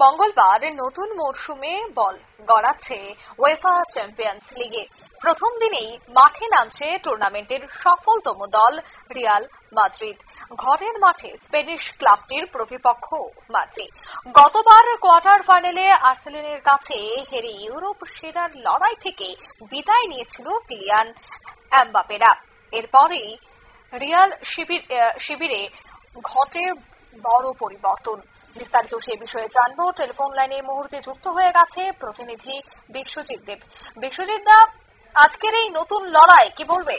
মঙ্গলবার নতুন মরশুমে বল গড়াচ্ছে উয়েফা চ্যাম্পিয়ন্স লিগে। প্রথম দিনেই মাঠে নামছে টুর্নামেন্টের সফলতম দল রিয়াল মাদ্রিদ। ঘরের মাঠে স্পেনিশ ক্লাবটির প্রতিপক্ষ মাদ্রিদ। গতবার কোয়ার্টার ফাইনালে আর্সেনালের কাছে হেরে ইউরোপ সেরার লড়াই থেকে বিদায় নিয়েছিল কিলিয়ান এমবাপেরা। এরপরই রিয়াল শিবিরে ঘটে বড় পরিবর্তন। বিস্তারিত সে বিষয়ে জানবো। টেলিফোন লাইনে এই মুহূর্তে যুক্ত হয়ে গেছে প্রতিনিধি বিশ্বজিৎ দেব। বিশ্বজিৎ দা, আজকের এই নতুন লড়াই কি বলবে?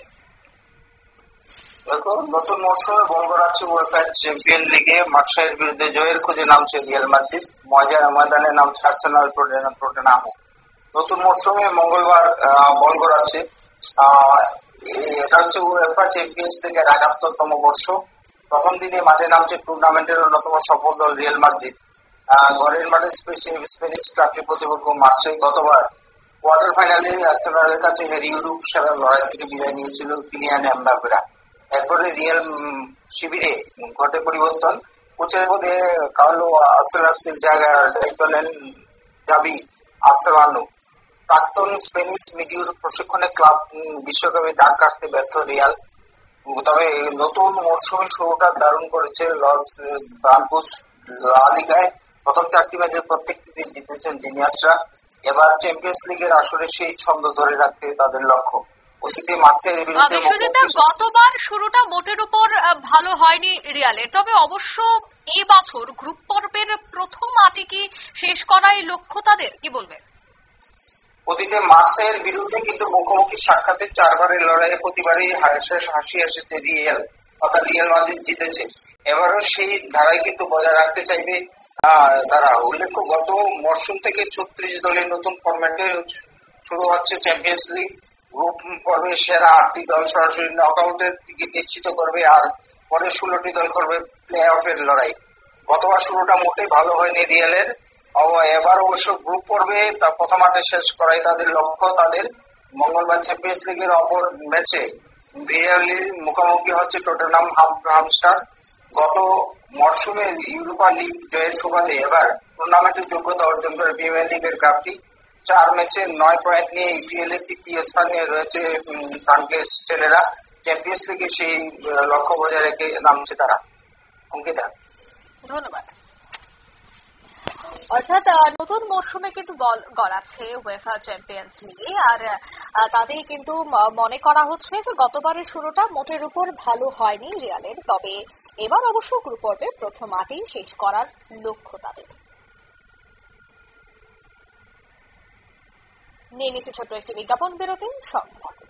নতুন মৌসুমে বল গড়াচ্ছে উয়েফা চ্যাম্পিয়ন লিগে। মার্সাইয়ের বিরুদ্ধে জয়ের খোঁজে নামছে রিয়াল মাদ্রিদ, ময়দানে নামছে আর্সেনাল টোটেনহামও। নতুন মৌসুমে মঙ্গলবার বল গড়াচ্ছে। এটা হচ্ছে উয়েফা চ্যাম্পিয়ন্স লিগের ৭৮তম বর্ষ। প্রথম দিনে মাঠে নামছে টুর্নামেন্টের অন্যতম সফল দল রিয়াল মাদ্রিদ। ঘরের মাঠে স্পেনিশ ক্লাবটির প্রতিপক্ষ মার্সাই। গতবার কোয়ার্টার ফাইনালে আর্সেনালের কাছে হেরে ইউরোপ সেরার লড়াই থেকে বিদায় নিয়েছিল কিলিয়ান এমবাপেরা। এরপরে রিয়াল শিবিরে ঘটে পরিবর্তন। কোচের পদে কার্লো আনচেলত্তির জায়গায় দায়িত্ব নেন জাভি আলonso। প্রাক্তন স্পেনিশ মিডিয়ার প্রশিক্ষণে ক্লাব বিশ্বকাপে দাগ কাটতে ব্যর্থ রিয়াল। তবে নতুন মরশুমের শুরুটা দারুণ করেছে লস ব্লাঙ্কোস। লা লিগায় প্রথম ৪টি ম্যাচের প্রত্যেকটিতে জিতেছেন জিনিয়াসরা। এবার চ্যাম্পিয়ন্স লিগের আসরে সেই ছন্দ ধরে রাখতে তাদের লক্ষ্য। অতীতে মার্সেইয়ের বিরুদ্ধে গতবার শুরুটা মোটের উপর ভালো হয়নি রিয়ালের, তবে অবশ্য এই বছর গ্রুপ পর্বের প্রথম আটে কি শেষ করাই লক্ষ্য তাদের, কি বলবেন? অতীতে মার্সেইয়ের বিরুদ্ধে কিন্তু মুখোমুখি সাক্ষাতে ৪বারের লড়াইয়ে প্রতিবারই হাসি এসেছে রিয়াল, অর্থাৎ রিয়াল মাদ্রিদ জিতেছে। এবারও সেই ধারাই কিন্তু বজায় রাখতে চাইবে তারা। উল্লেখ্য, গত মরশুম থেকে ৩৬ দলের নতুন ফরম্যাটে শুরু হচ্ছে চ্যাম্পিয়ন্স লিগ। গ্রুপ পর্বে সেরা ৮টি দল সরাসরি নকআউটের টিকিট নিশ্চিত করবে, আর পরে ১৬টি দল করবে প্লে অফের লড়াই। গতবার শুরুটা মোটেই ভালো হয়নি রিয়ালের। এবার অবশ্য গ্রুপ পর্বে প্রথম আটে শেষ করাই তাদের লক্ষ্য। তাদের মঙ্গলবার চ্যাম্পিয়ন্স লিগের অপর ম্যাচে ভিয়ারিয়ালের মুখোমুখি হচ্ছে টটেনহাম হামস্টার। গত মরশুমে ইউরোপা লিগ জয়ের সুবাদে এবার টুর্নামেন্টের যোগ্যতা অর্জন করে প্রিমিয়ার লিগের ক্লাবটি। ৪ ম্যাচে ৯ পয়েন্ট নিয়ে ইপিএল এর তৃতীয় স্থানে রয়েছে ফ্রাঙ্কের ছেলেরা। চ্যাম্পিয়ন্স লিগে সেই লক্ষ্য বজায় রেখে নামছে তারা। অঙ্কিতা, ধন্যবাদ। অর্থাৎ নতুন মরশুমে কিন্তু বল গড়াচ্ছে উয়েফা চ্যাম্পিয়ন্স লিগে, আর তাদের কিন্তু মনে করা হচ্ছে যে গতবারের শুরুটা মোটের উপর ভালো হয়নি রিয়ালের, তবে এবার অবশ্য গ্রুপ পর্বে প্রথম আটেই শেষ করার লক্ষ্য তাদের। নিয়ে নিচ্ছে ছোট্ট একটি বিজ্ঞাপন বিরতি, সঙ্গে থাকুন।